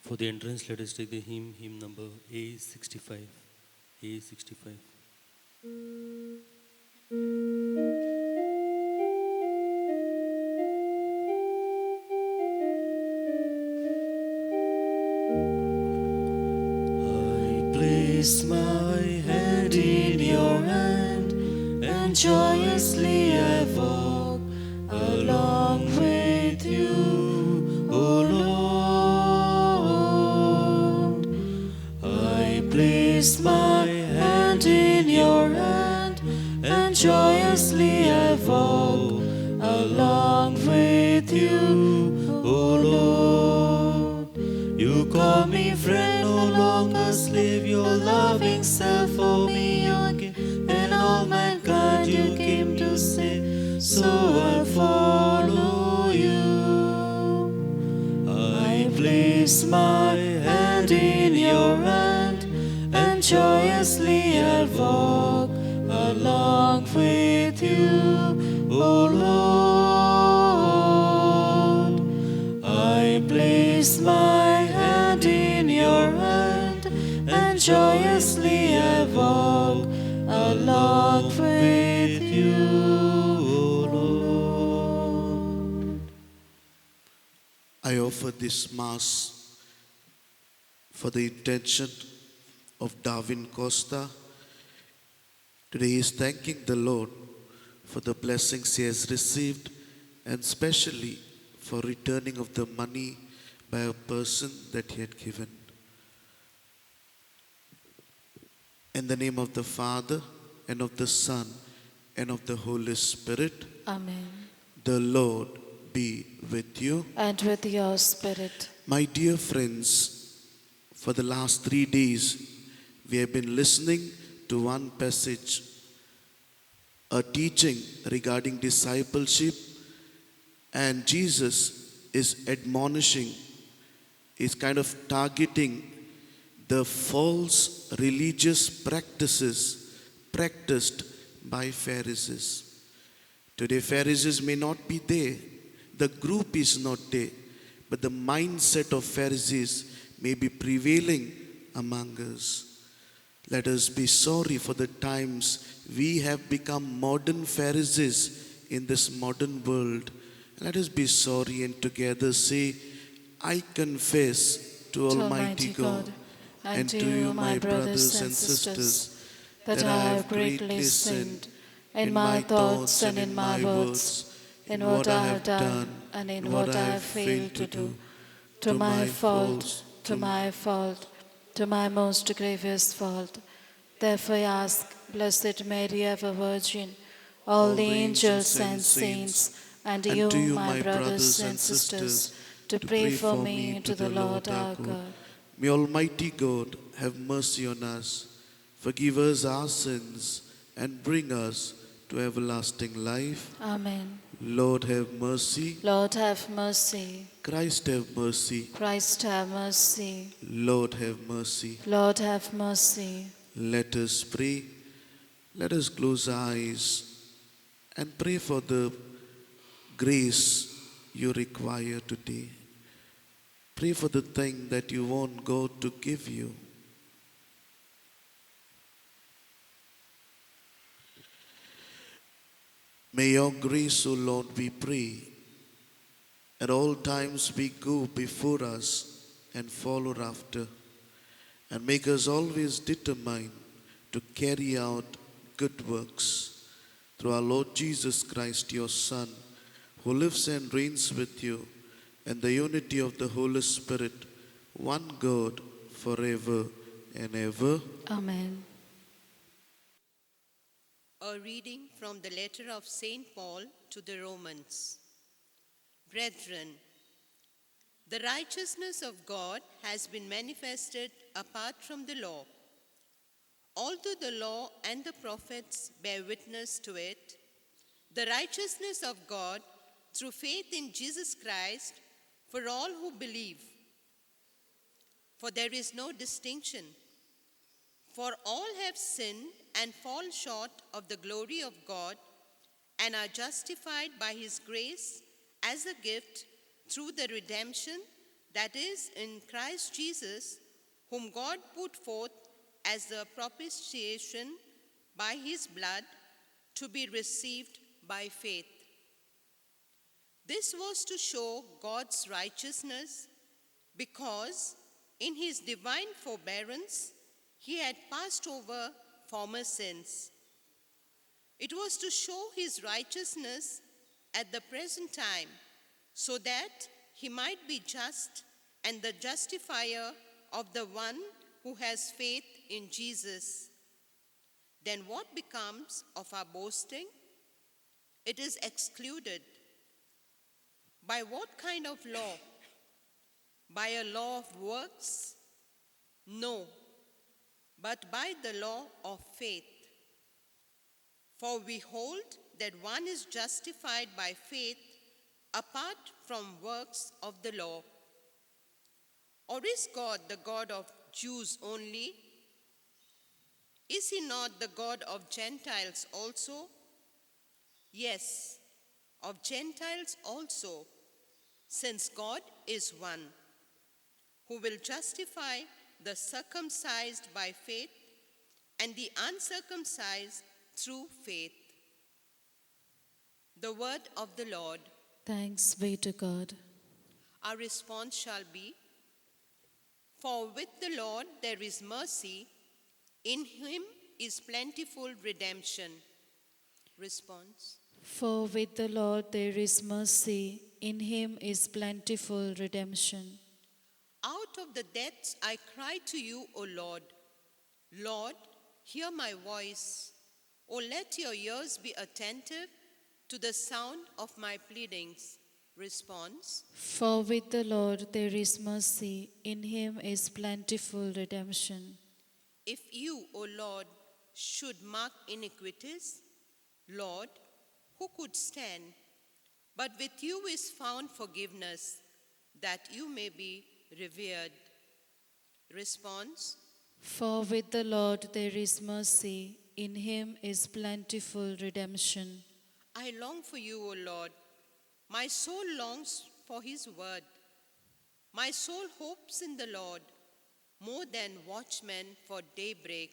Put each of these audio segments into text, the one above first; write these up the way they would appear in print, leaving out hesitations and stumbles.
For the entrance, let us take the hymn number A65. A65. I place my head in your hand, and joyously I walk along with you, O Lord. I place my hand in your hand, and joyously I walk along with you, O Lord. You call me friend, no longer slave, your loving self for me you gave, and all mankind you came to save, so I'll follow you. I place my hand in your hand, and joyously I walk along with you, O Lord. I place my hand in your hand, and joyously I walk along with you, O Lord. I offer this Mass for the intention of Darwin Costa. Today he is thanking the Lord for the blessings he has received, and especially for returning of the money by a person that he had given. In the name of the Father, and of the Son, and of the Holy Spirit. Amen. The Lord be with you. And with your spirit. My dear friends, for the last 3 days, we have been listening to one passage, a teaching regarding discipleship, and Jesus is admonishing, is kind of targeting the false religious practices practiced by Pharisees. Today, Pharisees may not be there, the group is not there, but the mindset of Pharisees may be prevailing among us. Let us be sorry for the times we have become modern Pharisees in this modern world. Let us be sorry and together say, I confess to Almighty God and to you, my brothers and sisters, that I have greatly sinned in my thoughts and in my words, in what I have done and in what I have failed to do. To my fault, to my fault, to my most grievous fault. Therefore I ask, Blessed Mary, ever Virgin, all the angels and saints, and you, my brothers and sisters, to pray for me to the Lord our God. May Almighty God have mercy on us, forgive us our sins, and bring us to everlasting life. Amen. Lord have mercy. Lord have mercy. Christ have mercy. Christ have mercy. Lord have mercy. Lord have mercy. Let us pray. Let us close our eyes and pray for the grace you require today. Pray for the thing that you want God to give you. May your grace, O Lord, we pray, at all times be go before us and follow after, and make us always determined to carry out good works. Through our Lord Jesus Christ, your Son, who lives and reigns with you in the unity of the Holy Spirit, one God, forever and ever. Amen. A reading from the letter of St. Paul to the Romans. Brethren, the righteousness of God has been manifested apart from the law. Although the law and the prophets bear witness to it, the righteousness of God through faith in Jesus Christ for all who believe. For there is no distinction. For all have sinned and fall short of the glory of God, and are justified by his grace as a gift through the redemption that is, in Christ Jesus, whom God put forth as the propitiation by his blood to be received by faith. This was to show God's righteousness, because in his divine forbearance he had passed over former sins. It was to show his righteousness at the present time, so that he might be just and the justifier of the one who has faith in Jesus. Then what becomes of our boasting? It is excluded. By what kind of law? By a law of works? No, but by the law of faith. For we hold that one is justified by faith apart from works of the law. Or is God the God of Jews only? Is he not the God of Gentiles also? Yes, of Gentiles also, since God is one, who will justify the circumcised by faith and the uncircumcised through faith. The word of the Lord. Thanks be to God. Our response shall be, for with the Lord there is mercy, in him is plentiful redemption. Response. For with the Lord there is mercy, in him is plentiful redemption. Out of the depths I cry to you, O Lord. Lord, hear my voice. O let your ears be attentive to the sound of my pleadings. Response. For with the Lord there is mercy, in him is plentiful redemption. If you, O Lord, should mark iniquities, Lord, who could stand? But with you is found forgiveness, that you may be revered. Response. For with the Lord there is mercy, in him is plentiful redemption. I long for you, O Lord. My soul longs for his word. My soul hopes in the Lord more than watchmen for daybreak.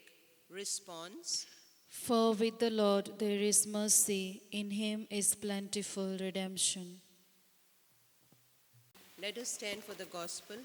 Response. For with the Lord there is mercy, in him is plentiful redemption. Let us stand for the gospel.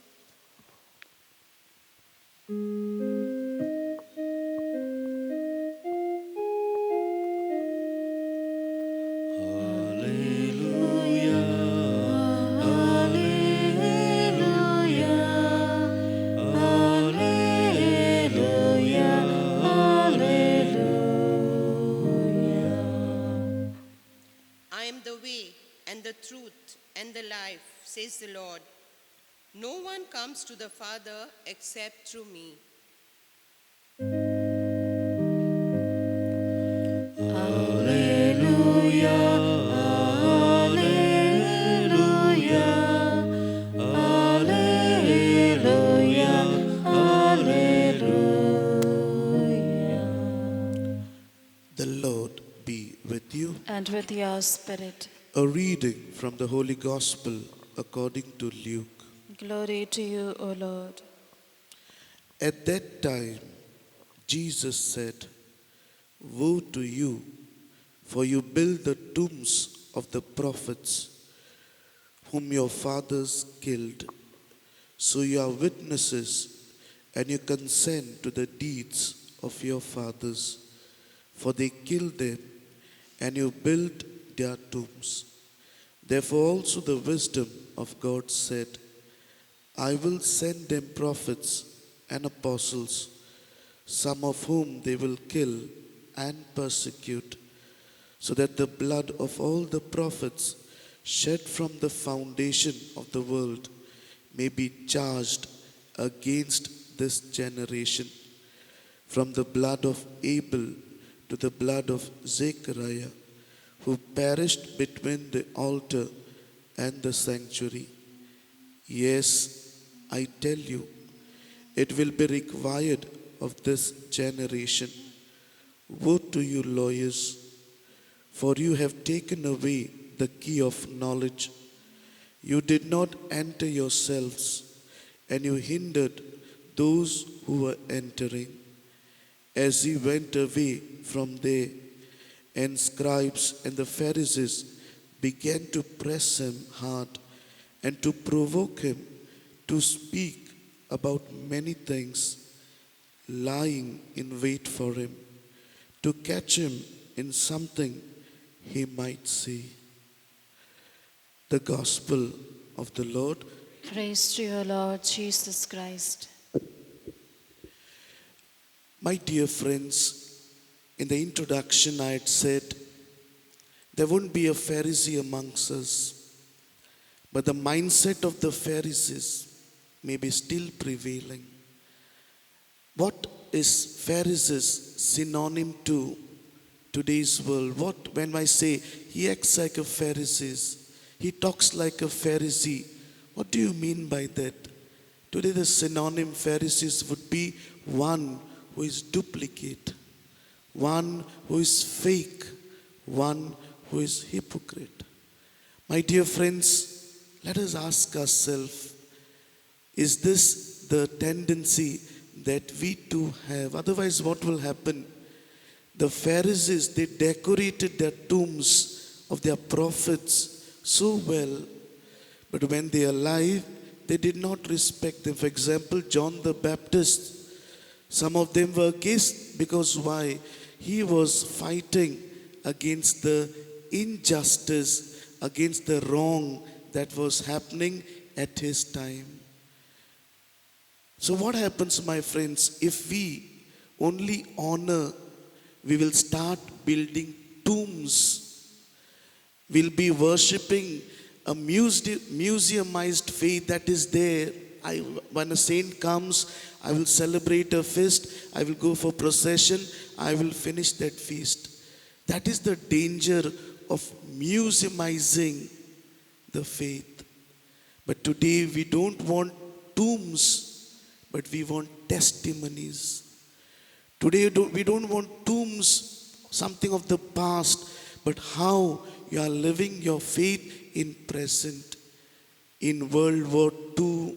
I am the way and the truth and the life, says the Lord. No one comes to the Father except through me. The Lord be with you. And with your spirit. A reading from the Holy Gospel according to Luke. Glory to you, O Lord. At that time, Jesus said, "Woe to you, for you build the tombs of the prophets whom your fathers killed. So you are witnesses, and you consent to the deeds of your fathers. For they killed them, and you built their tombs. Therefore also the wisdom of God said, I will send them prophets and apostles, some of whom they will kill and persecute, so that the blood of all the prophets shed from the foundation of the world may be charged against this generation, from the blood of Abel to the blood of Zechariah, who perished between the altar and the sanctuary. Yes, I tell you, it will be required of this generation. Woe to you, lawyers, for you have taken away the key of knowledge. You did not enter yourselves, and you hindered those who were entering. As he went away from there, and scribes and the Pharisees began to press him hard and to provoke him to speak about many things, lying in wait for him, to catch him in something he might say. The Gospel of the Lord. Praise to you, Lord Jesus Christ. My dear friends, in the introduction I had said there wouldn't be a Pharisee amongst us, but the mindset of the Pharisees may be still prevailing. What is Pharisees synonym to today's world? When I say he acts like a Pharisee, he talks like a Pharisee, what do you mean by that? Today the synonym Pharisees would be one who is duplicate, one who is fake, one who is hypocrite. My dear friends, let us ask ourselves, is this the tendency that we too have? Otherwise, what will happen? The Pharisees, they decorated their tombs of their prophets so well, but when they are alive, they did not respect them. For example, John the Baptist, some of them were against, because why? He was fighting against the injustice, against the wrong that was happening at his time. So what happens, my friends, if we only honor, we will start building tombs. We'll be worshipping a museumized faith that is there. When a saint comes, I will celebrate a feast, I will go for procession, I will finish that feast. That is the danger of museumizing the faith. But today we don't want tombs, but we want testimonies. Today we don't want tombs, something of the past, but how you are living your faith in present. In World War II,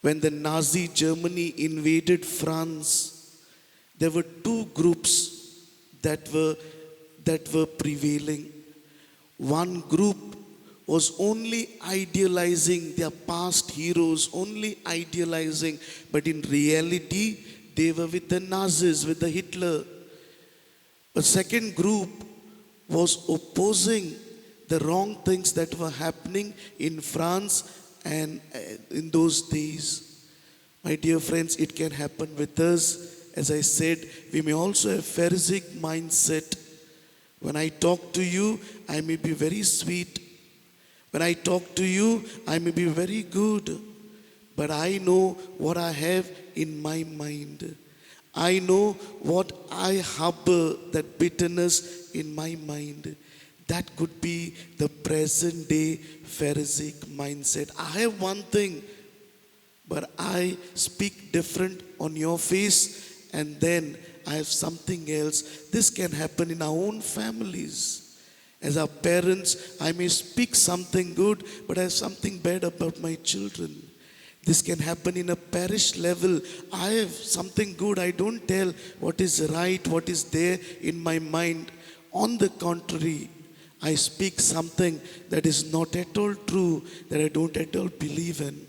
when the Nazi Germany invaded France, there were two groups that were prevailing. One group was only idealizing their past heroes, only idealizing, but in reality, they were with the Nazis, with the Hitler. A second group was opposing the wrong things that were happening in France and in those days. My dear friends, it can happen with us. As I said, we may also have Pharisaic mindset. When I talk to you, I may be very sweet. When I talk to you, I may be very good. But I know what I have in my mind. I know what I harbor, that bitterness in my mind. That could be the present day Pharisaic mindset. I have one thing, but I speak different on your face, and then I have something else. This can happen in our own families. As our parents, I may speak something good, but I have something bad about my children. This can happen in a parish level. I have something good. I don't tell what is right, what is there in my mind. On the contrary, I speak something that is not at all true, that I don't at all believe in.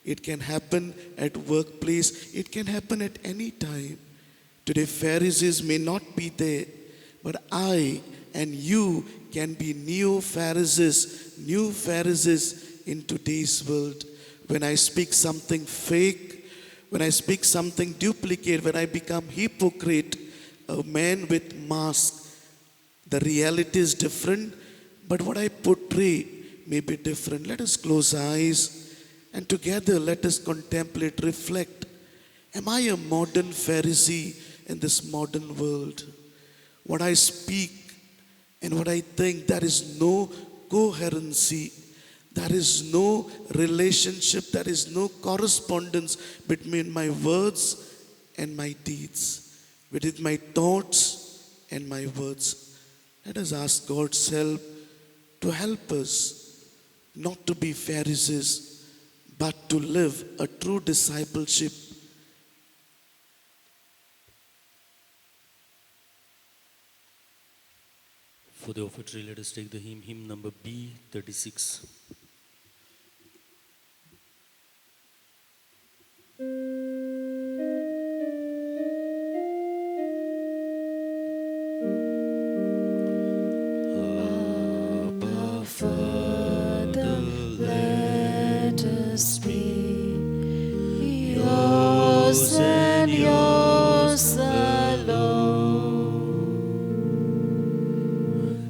It can happen at workplace. It can happen at any time. Today, Pharisees may not be there, but I and you can be new Pharisees in today's world. When I speak something fake, when I speak something duplicate, when I become hypocrite, a man with mask, the reality is different, but what I portray may be different. Let us close our eyes and together let us contemplate, reflect. Am I a modern Pharisee in this modern world? What I speak and what I think, there is no coherency. There is no relationship, there is no correspondence between my words and my deeds, between my thoughts and my words. Let us ask God's help to help us not to be Pharisees, but to live a true discipleship. For the offertory, let us take the hymn number B36. Abba, Father, let us be yours and yours alone.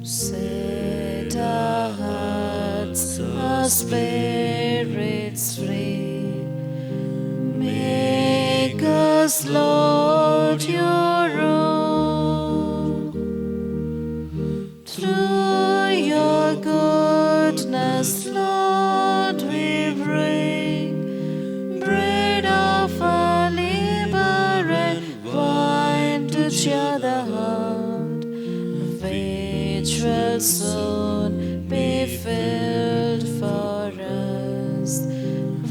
Set our hearts, our spirits free. Make us, Lord, your own. Through your goodness, Lord, we bring bread of our labor and wine to cheer the heart, which will soon be filled for us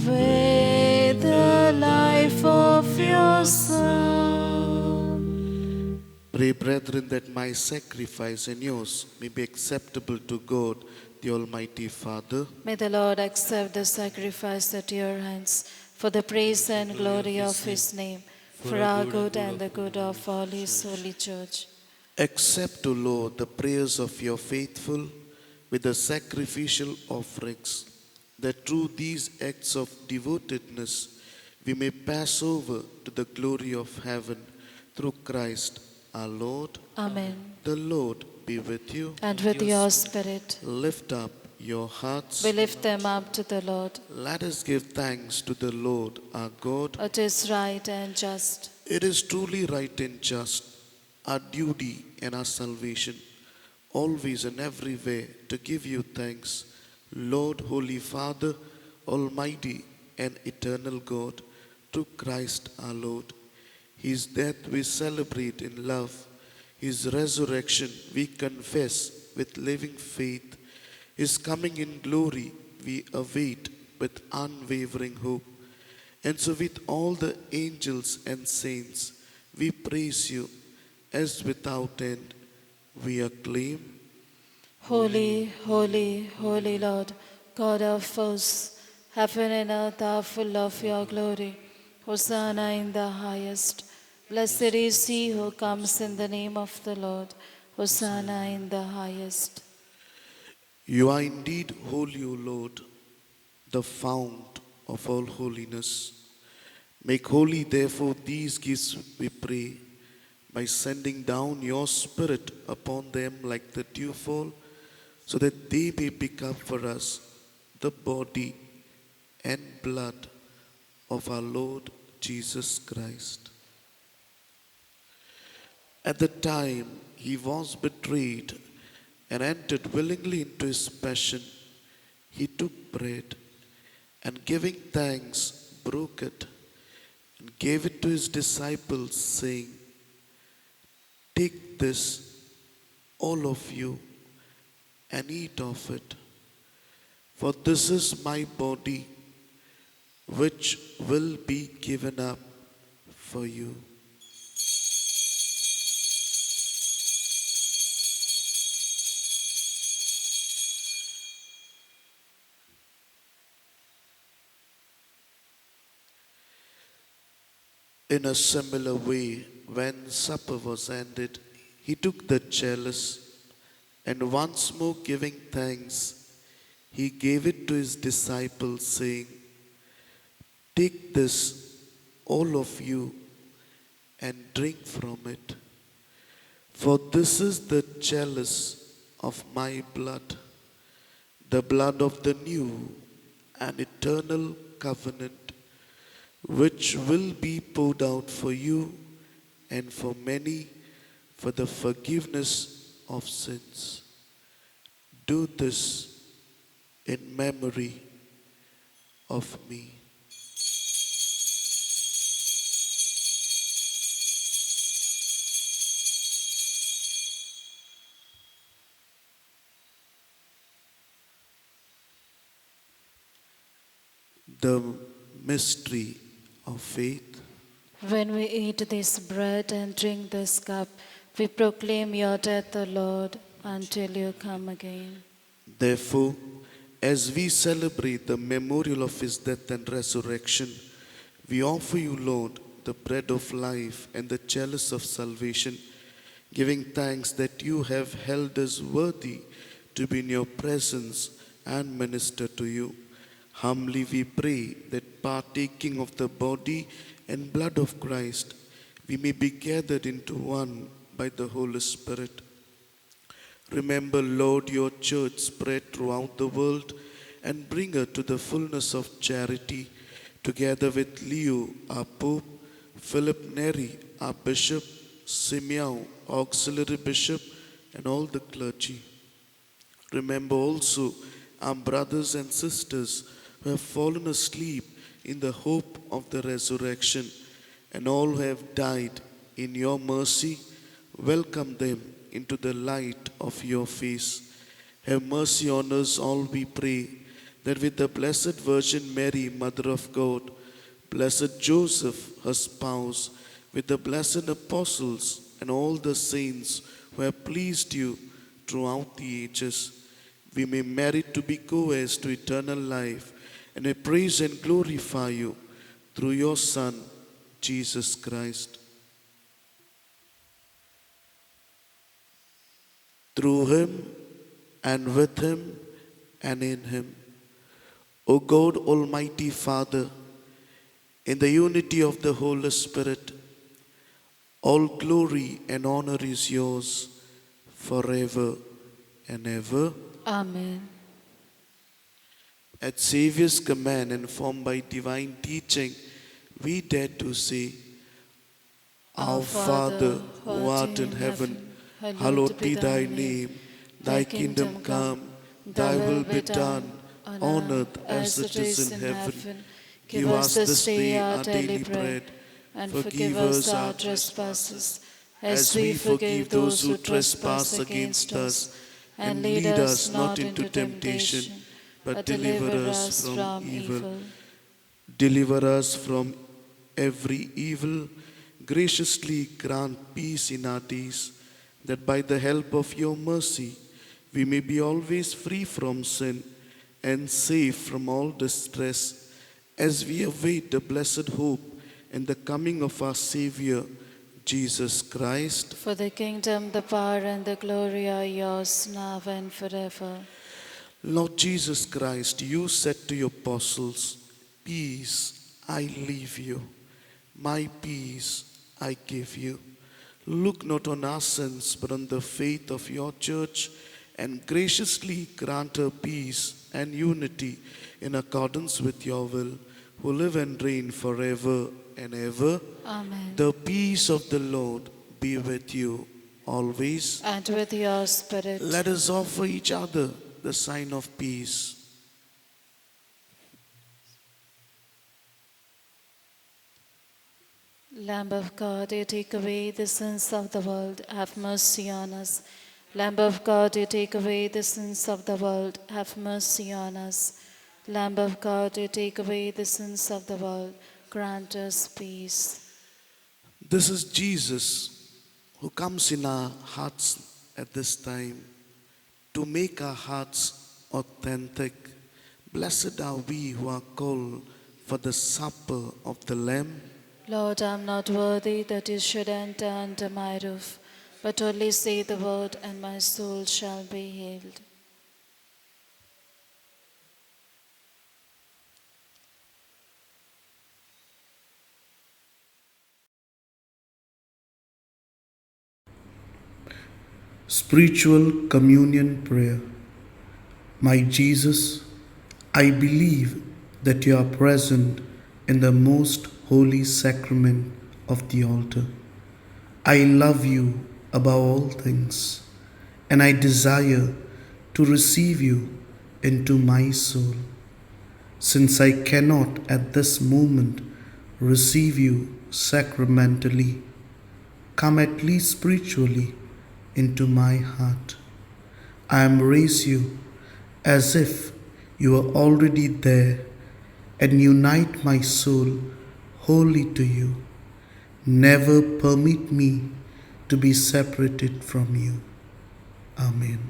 with the life of your Son. Pray, brethren, that my sacrifice and yours may be acceptable to God, the Almighty Father. May the Lord accept the sacrifice at your hands for the praise and glory of his name, for our good and the good of all his holy church. Accept, O Lord, the prayers of your faithful with the sacrificial offerings, that through these acts of devotedness we may pass over to the glory of heaven through Christ our Lord. Amen. The Lord be with you. And with your spirit, Lift up your hearts. we lift them up to the Lord. Let us give thanks to the Lord our God. It is right and just. It is truly right and just, our duty and our salvation, always and every way to give you thanks, Lord, Holy Father, Almighty and eternal God, through Christ our Lord. His death we celebrate in love. His resurrection we confess with living faith. His coming in glory we await with unwavering hope. And so with all the angels and saints we praise you, as without end we acclaim. Holy, holy, holy Lord, God of hosts, heaven and earth are full of your glory. Hosanna in the highest. Blessed is he who comes in the name of the Lord. Hosanna in the highest. You are indeed holy, O Lord, the fount of all holiness. Make holy, therefore, these gifts, we pray, by sending down your Spirit upon them like the dewfall, so that they may become for us the body and blood of our Lord Jesus Christ. At the time he was betrayed and entered willingly into his passion, he took bread and giving thanks, broke it and gave it to his disciples, saying, "Take this, all of you, and eat of it. For this is my body, which will be given up for you." In a similar way, when supper was ended, he took the chalice, and once more giving thanks, he gave it to his disciples, saying, "Take this, all of you, and drink from it. For this is the chalice of my blood, the blood of the new and eternal covenant, which will be poured out for you and for many for the forgiveness of sins. Do this in memory of me." the mystery of faith. When we eat this bread and drink this cup, we proclaim your death, O Lord, until you come again. Therefore, as we celebrate the memorial of his death and resurrection, we offer you, Lord, the bread of life and the chalice of salvation, giving thanks that you have held us worthy to be in your presence and minister to you. Humbly we pray that partaking of the body and blood of Christ, we may be gathered into one by the Holy Spirit. Remember, Lord, your church spread throughout the world and bring her to the fullness of charity, together with Leo, our Pope, Philip Neri, our Bishop, Simeon, Auxiliary Bishop, and all the clergy. Remember also our brothers and sisters who have fallen asleep in the hope of the resurrection, and all who have died in your mercy. Welcome them into the light of your face. Have mercy on us all, we pray, that with the Blessed Virgin Mary, Mother of God, Blessed Joseph, her spouse, with the blessed apostles and all the saints who have pleased you throughout the ages, we may merit to be co-heirs to eternal life, and may praise and glorify you through your Son, Jesus Christ. Through him, and with him, and in him, O God, Almighty Father, in the unity of the Holy Spirit, all glory and honor is yours forever and ever. Amen. At Saviour's command, informed by divine teaching, we dare to say, Our Father, who art in heaven, hallowed be thy name. Thy kingdom come, thy will be done, on earth as it is in heaven. Give us this day our daily bread, and forgive us our trespasses, as we forgive those who trespass against us. And lead us not into temptation, but deliver us from evil. Deliver us from every evil. Graciously grant peace in our days, that by the help of your mercy we may be always free from sin and safe from all distress, as we await the blessed hope and the coming of our Savior, Jesus Christ. For the kingdom, the power, and the glory are yours, now and forever. Lord Jesus Christ, you said to your apostles, Peace I leave you, my peace I give you. Look not on our sins, but on the faith of your church, and graciously grant her peace and unity in accordance with your will, who live and reign forever and ever. Amen. The peace of the Lord be with you always. And with your spirit. Let us offer each other the sign of peace. Lamb of God, you take away the sins of the world, have mercy on us. Lamb of God, you take away the sins of the world, have mercy on us. Lamb of God, you take away the sins of the world, grant us peace. This is Jesus who comes in our hearts at this time to make our hearts authentic. Blessed are we who are called for the supper of the Lamb. Lord, I am not worthy that you should enter under my roof, but only say the word, and my soul shall be healed. Spiritual Communion Prayer. My Jesus, I believe that you are present in the most holy sacrament of the altar. I love you above all things, and I desire to receive you into my soul. Since I cannot at this moment receive you sacramentally, come at least spiritually into my heart. I embrace you as if you were already there and unite my soul wholly to you. Never permit me to be separated from you. Amen.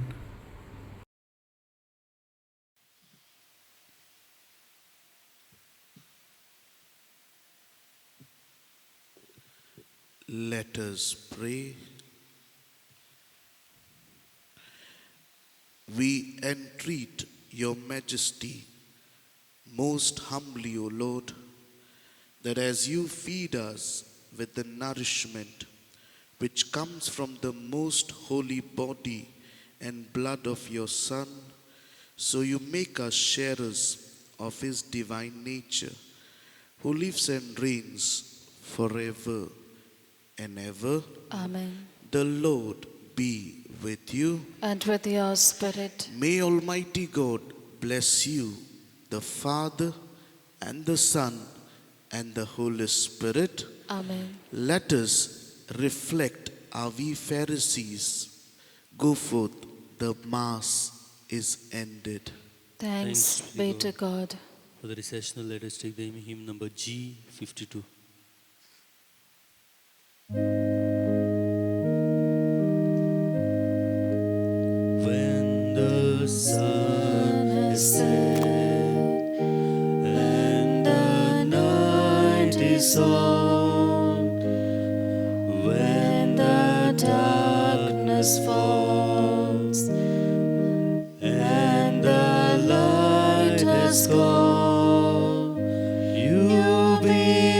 Let us pray. We entreat your majesty most humbly, O Lord, that as you feed us with the nourishment which comes from the most holy body and blood of your Son, so you make us sharers of his divine nature, who lives and reigns forever and ever. Amen. The Lord be with you. And with your spirit. May Almighty God bless you, the Father and the Son and the Holy Spirit. Amen. Let us reflect, are we Pharisees? Go forth, the Mass is ended. Thanks be to God. For the recessional, let us take the hymn number G52. When the sun has set and the night is on, when the darkness falls and the light has gone, you be